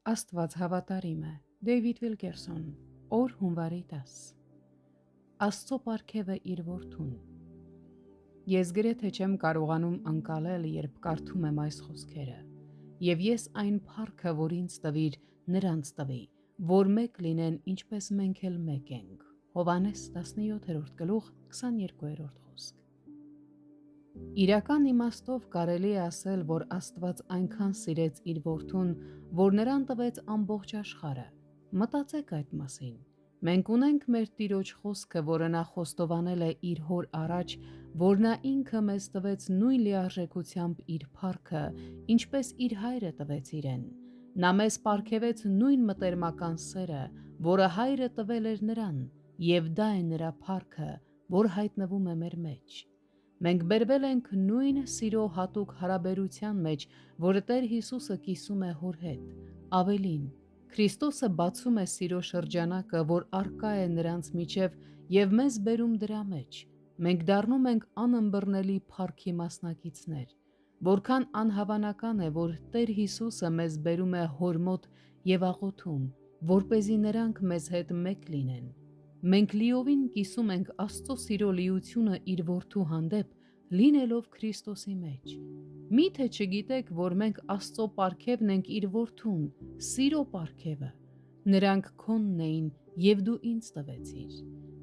Աստված հավատարիմ է։ Դեյվիդ Վիլկերսոն, օր հունվարի 10։ Աստծո պարգևը իր որդուն։ Ես գրեթե չեմ կարողանում ընկալել, երբ կարդում եմ այս խոսքերը, և ես այն փառքը, որ ինձ տվիր, նրանց տվի, որ մեկ լինեն, ինչպես մենք էլ մեկ ենք։ Հովհաննես 17:22 խոսք։ Իրական իմաստով կարելի է ասել, որ Աստված այնքան սիրեց իր որդուն, որ նրան տվեց ամբողջ աշխարհը։ Մտածեք այդ մասին։ Մենք ունենք մեր Տիրոջ խոսքը, որը նա խոստովանել է իր հոր առաջ, որ նա ինքը մեզ տվեց նույն լիարժեքությամբ իր փառքը, ինչպես իր հայրը տվեց իրեն։ Նա մեզ պարգևեց նույն մտերմական սերը, որը հայրը տվել էր նրան, և դա է նրա փառքը, որ հայտնվում է մեր մեջ։ Մենք բերվել ենք նույն սիրո հատուկ հարաբերության մեջ, որը Տեր Հիսուսը կիսում է հոր հետ։ Ավելին, Քրիստոսը բացում է սիրո շրջանակը, որ առկա է նրանց միջև և մեզ բերում դրա մեջ։ Մենք դառնում ենք անըմբռնելի փառքի մասնակիցներ։ Որքան անհավանական է, որ Տեր Հիսուսը մեզ բերում է հոր մոտ և աղոթում, որպեսզի նրանք մեզ հետ մեկ լինեն։ Մենք լիովին կիսում ենք Աստծո սիրո լիությունը իր որդու հանդեպ, լինելով Քրիստոսի մեջ։ Միթե չգիտեք, որ մենք Աստծո պարգևն ենք իր որդուն, սիրո պարգևը։ Նրանք քոնն էին, և դու ինձ տվեցիր։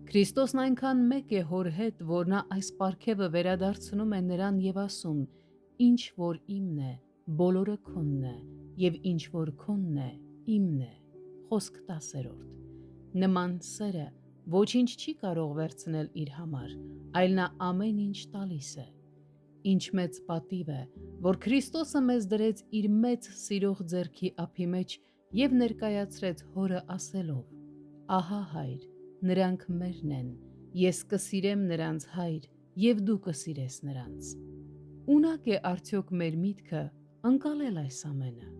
Քրիստոսն այնքան մեկ է հոր հետ, որ նա այս պարգևը վերադարձնում է նրան և ասում. «Ինչ որ իմն է, բոլորը քոնն է, և ինչ որ քոնն է, իմն է»։ Խոսք 10։ Նման սերը ոչինչ չի կարող վերցնել իր համար, այլ նա ամեն ինչ տալիս է։ Ինչ մեծ պատիվ է, որ Քրիստոսը մեզ դրեց իր մեծ սիրող ձեռքի ափի մեջ և ներկայացրեց հորը ասելով. «Ահա Հայր, նրանք մերն են, ես կսիրեմ նրանց, Հայր, և դու կսիրես նրանց»։ Ունակ է արդյոք մեր միտքը ընկալել այս ամենը։